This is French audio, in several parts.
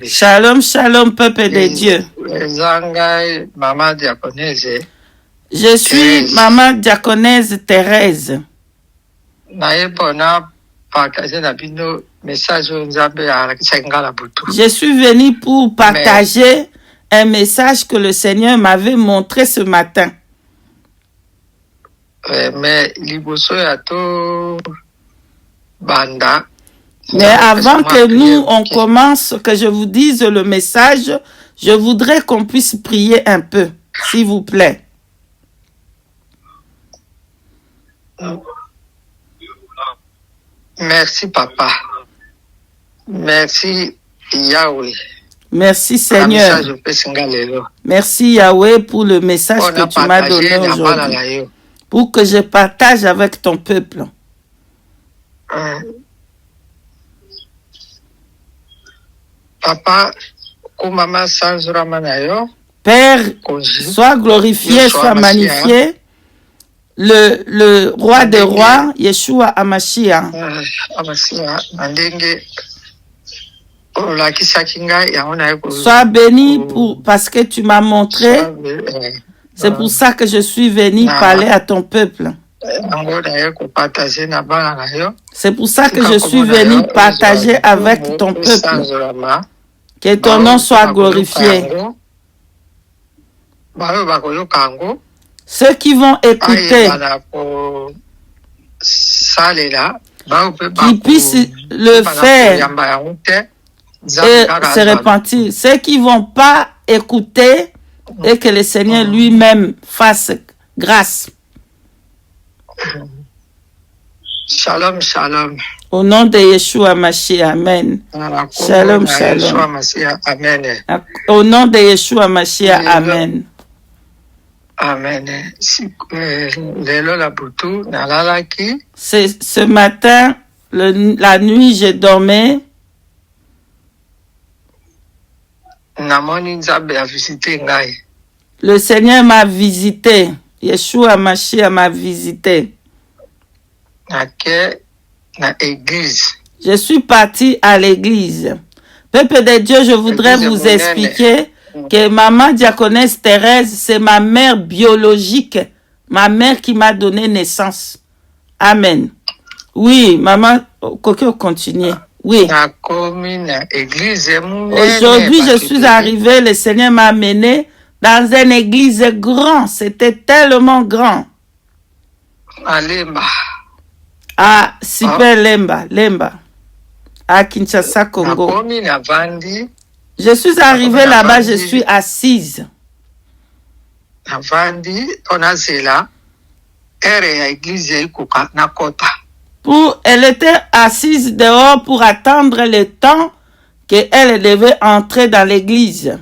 Shalom, shalom, peuple de Dieu. Maman diaconesse. Je suis maman diaconesse Thérèse. Je suis venue pour partager un message que le Seigneur m'avait montré ce matin. Mais avant que nous, on commence, que je vous dise le message, je voudrais qu'on puisse prier un peu, s'il vous plaît. Merci, Papa. Merci, Yahweh. Merci, Seigneur. Merci, Yahweh, pour le message que tu m'as donné aujourd'hui, pour que je partage avec ton peuple. Papa, Père, sois glorifié, sois magnifié. Le roi des rois, Yeshua Hamashiach. Sois béni parce que tu m'as montré. C'est pour ça que je suis venu parler à ton peuple. C'est pour ça que je suis venu partager avec ton peuple. Que ton nom soit glorifié. Ceux qui vont écouter, qui puissent le faire et se repentir. Ceux qui ne vont pas écouter et que le Seigneur lui-même fasse grâce. Shalom, shalom. Au nom de Yeshua Hamashiach, Amen. Shalom, shalom. Au nom de Yeshua Hamashiach, Amen. Amen. Ce matin, la nuit, je dormais. Le Seigneur m'a visité. Yeshua Hamashiach m'a visité. Je suis parti à l'église. Peuple de Dieu, je voudrais vous expliquer que maman diaconesse Thérèse, c'est ma mère biologique, ma mère qui m'a donné naissance. Amen. Oui, maman, continue. Oui. Aujourd'hui, je suis arrivée, le Seigneur m'a amené dans une église grande. C'était tellement grand. À Super Lemba, à Kinshasa, Congo. Je suis arrivée là-bas, je suis assise. Elle était assise dehors pour attendre le temps qu'elle devait entrer dans l'église.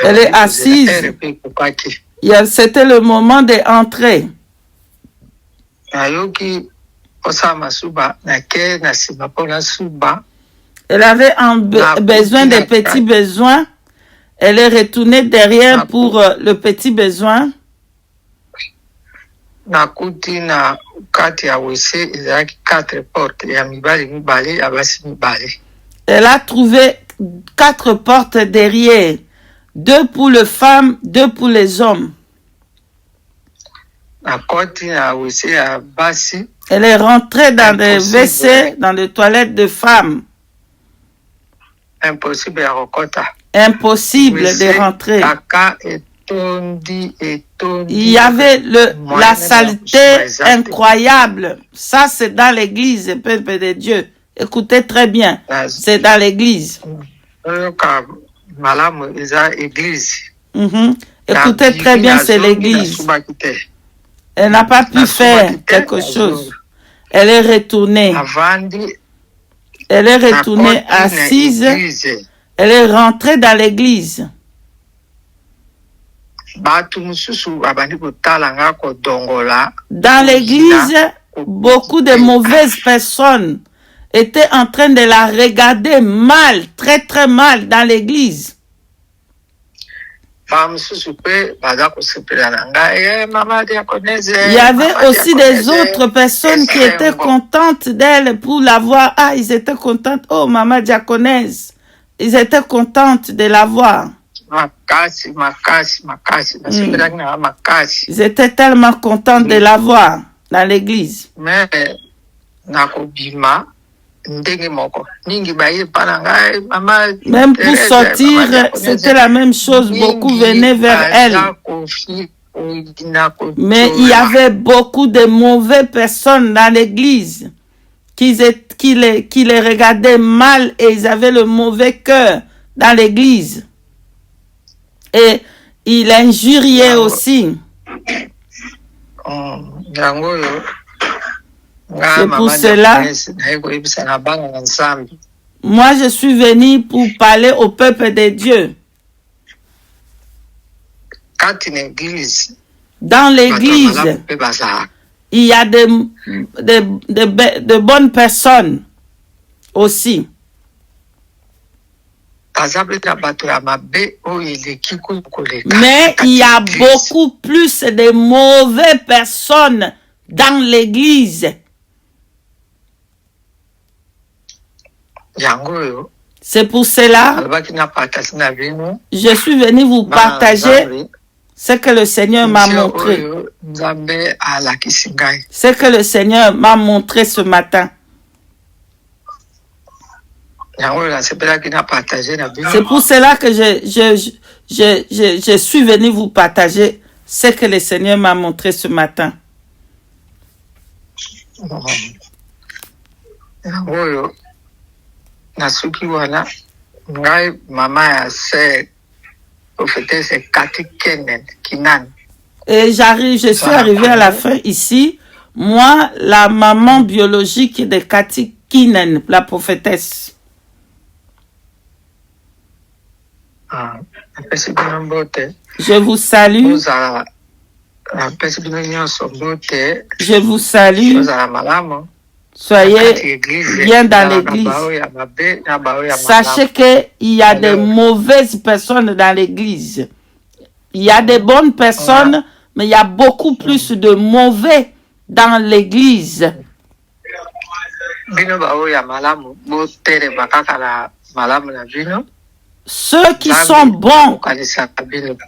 Elle est assise. C'était le moment d'entrer. Elle avait besoin de petits besoins. Elle est retournée derrière pour le petit besoin. Elle a trouvé 4 portes derrière. 2 pour les femmes, 2 pour les hommes. Elle est rentrée dans les WC, dans les toilettes de femmes. Impossible de rentrer. Il y avait la saleté incroyable. Ça, c'est dans l'église, peuple de Dieu. Écoutez très bien. C'est dans l'église. Écoutez très bien, c'est l'église. Elle n'a pas pu faire quelque chose. Elle est retournée. Elle est retournée assise. Elle est rentrée dans l'église. Dans l'église, beaucoup de mauvaises personnes étaient en train de la regarder mal, très très mal dans l'église. Il y avait aussi des autres personnes qui étaient contentes d'elle pour la voir. Ah, ils étaient contents. Oh, maman diaconesse. Ils étaient contentes de la voir. Ils étaient tellement contents de la voir dans l'église. Même pour sortir, c'était la même chose. Beaucoup venaient vers elle. Mais il y avait beaucoup de mauvaises personnes dans l'église qui les regardaient mal et ils avaient le mauvais cœur dans l'église. Et il injuriait aussi. C'est pour cela, moi je suis venu pour parler au peuple de Dieu. Dans l'église, il y a de bonnes personnes aussi. Mais il y a beaucoup plus de mauvaises personnes dans l'église. C'est pour cela je suis venu vous partager ce que le Seigneur m'a montré. Ce que le Seigneur m'a montré ce matin. C'est pour cela que je suis venu vous partager ce que le Seigneur m'a montré ce matin. Et je suis arrivé à la fin ici. Moi, la maman biologique de Cathy Kinen, la prophétesse. Je vous salue. Je vous salue. Soyez bien dans l'église. Sachez qu'il y a de mauvaises personnes dans l'église. Il y a de bonnes personnes, mais il y a beaucoup plus de mauvais dans l'église. Ceux qui sont bons,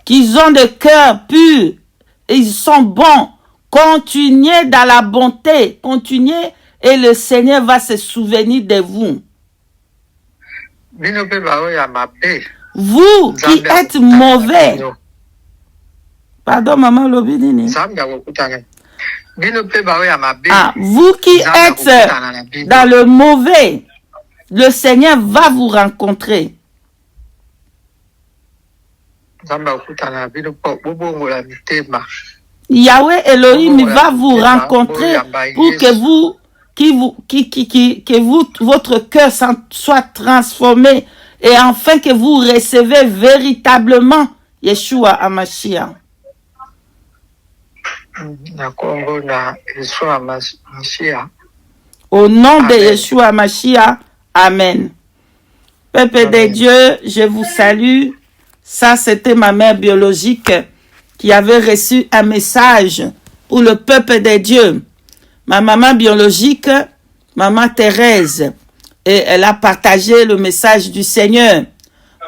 qui ont de cœur pur, ils sont bons. Continuez dans la bonté, continuez et le Seigneur va se souvenir de vous. Vous qui êtes mauvais. Pardon, maman Lobidini. Vous qui êtes dans le mauvais, le Seigneur va vous rencontrer. Yahweh Elohim va vous rencontrer pour que votre cœur soit transformé et afin que vous recevez véritablement Yeshua Hamashiach. Au nom de Yeshua Hamashiach, Amen. Peuple de Dieu, je vous salue. Ça, c'était ma mère biologique qui avait reçu un message pour le peuple de Dieu. Ma maman biologique, maman Thérèse, et elle a partagé le message du Seigneur.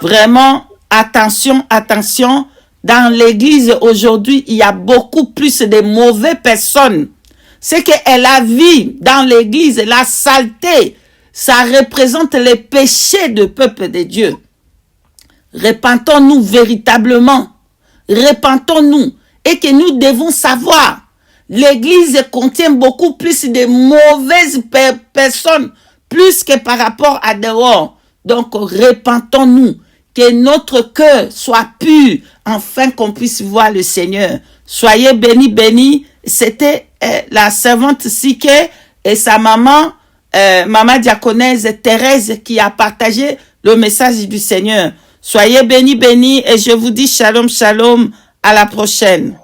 Vraiment, attention, attention. Dans l'église aujourd'hui, il y a beaucoup plus de mauvaises personnes. Ce qu'elle a vu dans l'église, la saleté, ça représente les péchés du peuple de Dieu. Repentons-nous véritablement. Repentons-nous. Et que nous devons savoir, l'église contient beaucoup plus de mauvaises personnes, plus que par rapport à dehors. Donc, repentons-nous. Que notre cœur soit pur, afin qu'on puisse voir le Seigneur. Soyez bénis, bénis. C'était la servante Sike et sa maman, maman diaconesse Thérèse, qui a partagé le message du Seigneur. Soyez bénis, bénis, et je vous dis shalom, shalom, à la prochaine.